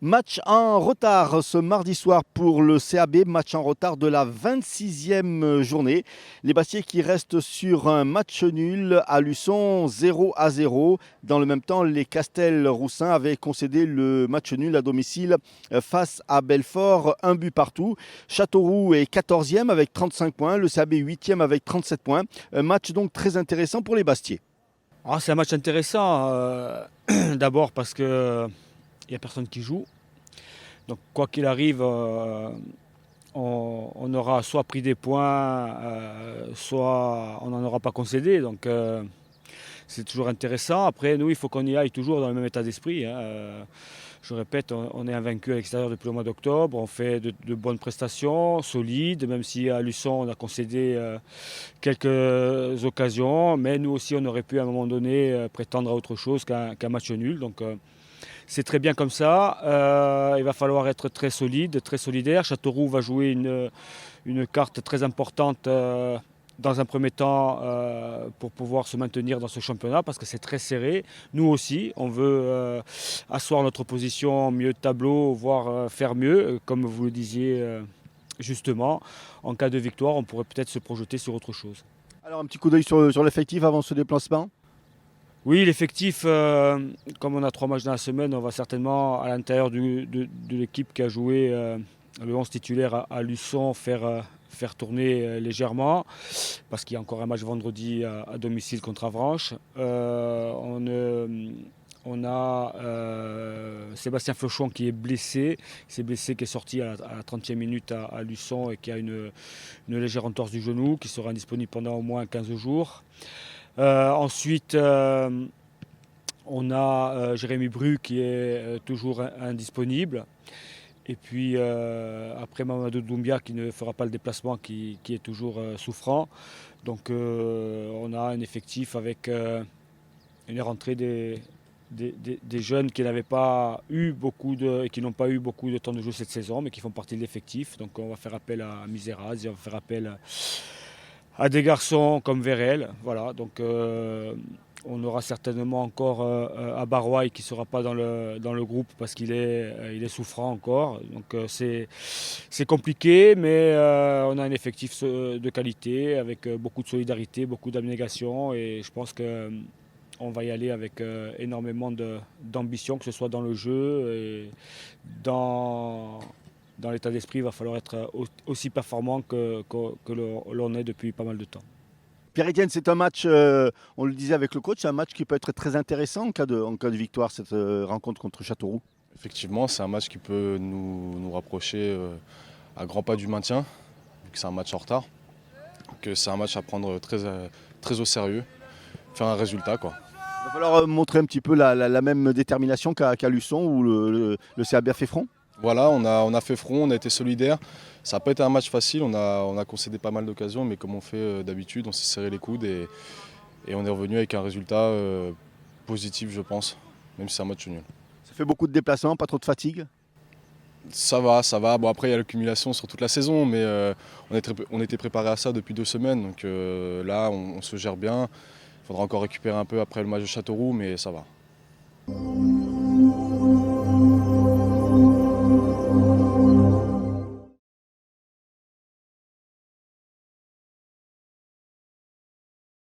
Match en retard ce mardi soir pour le CAB, match en retard de la 26e journée. Les Bastiais qui restent sur un match nul à Luçon 0-0. Dans le même temps, les Castel-Roussins avaient concédé le match nul à domicile face à Belfort, un but partout. Châteauroux est 14e avec 35 points, le CAB 8e avec 37 points. Un match donc très intéressant pour les Bastiais. C'est un match intéressant, d'abord parce que il n'y a personne qui joue. Donc quoi qu'il arrive, on aura soit pris des points, soit on n'en aura pas concédé. Donc c'est toujours intéressant. Après, nous, il faut qu'on y aille toujours dans le même état d'esprit, hein. Je répète, on est invaincu à l'extérieur depuis le mois d'octobre. On fait de bonnes prestations, solides, même si à Luçon, on a concédé quelques occasions. Mais nous aussi, on aurait pu à un moment donné prétendre à autre chose qu'un match nul. Donc c'est très bien comme ça. Il va falloir être très solide, très solidaire. Châteauroux va jouer une carte très importante dans un premier temps pour pouvoir se maintenir dans ce championnat parce que c'est très serré. Nous aussi, on veut asseoir notre position, mieux de tableau, voire faire mieux. Comme vous le disiez justement, en cas de victoire, on pourrait peut-être se projeter sur autre chose. Alors un petit coup d'œil sur l'effectif avant ce déplacement. Oui, l'effectif, comme on a 3 matchs dans la semaine, on va certainement à l'intérieur de l'équipe qui a joué le 11 titulaire à Luçon faire tourner légèrement parce qu'il y a encore un match vendredi à domicile contre Avranches. On a Sébastien Flochon qui est blessé. Qui est sorti à la 30e minute à Luçon et qui a une légère entorse du genou, qui sera indisponible pendant au moins 15 jours. Ensuite, on a Jérémy Bru qui est toujours indisponible. Et puis après Mamadou Doumbia qui ne fera pas le déplacement, qui est toujours souffrant. Donc on a un effectif avec une rentrée des jeunes qui n'avaient pas eu et qui n'ont pas eu beaucoup de temps de jeu cette saison, mais qui font partie de l'effectif. Donc on va faire appel à Miseraz, on va faire appel à des garçons comme Vérel. Voilà, donc on aura certainement encore Abarouaï qui ne sera pas dans le groupe parce qu'il est souffrant encore. Donc c'est compliqué, mais on a un effectif de qualité avec beaucoup de solidarité, beaucoup d'abnégation et je pense qu'on va y aller avec énormément d'ambition, que ce soit dans le jeu et dans l'état d'esprit. Il va falloir être aussi performant que l'on est depuis pas mal de temps. Pierre-Étienne, c'est un match, on le disait avec le coach, c'est un match qui peut être très intéressant en cas de victoire, cette rencontre contre Châteauroux. Effectivement, c'est un match qui peut nous rapprocher à grands pas du maintien, vu que c'est un match en retard. Donc c'est un match à prendre très au sérieux, faire un résultat, quoi. Il va falloir montrer un petit peu la même détermination qu'à Luçon où le CAB a fait front. Voilà, on a fait front, on a été solidaires. Ça n'a pas été un match facile, on a concédé pas mal d'occasions, mais comme on fait d'habitude, on s'est serré les coudes et on est revenu avec un résultat positif, je pense, même si c'est un match nul. Ça fait beaucoup de déplacements, pas trop de fatigue? Ça va. Bon, après, il y a l'accumulation sur toute la saison, mais on était préparé à ça depuis 2 semaines. Donc là, on se gère bien. Il faudra encore récupérer un peu après le match de Châteauroux, mais ça va.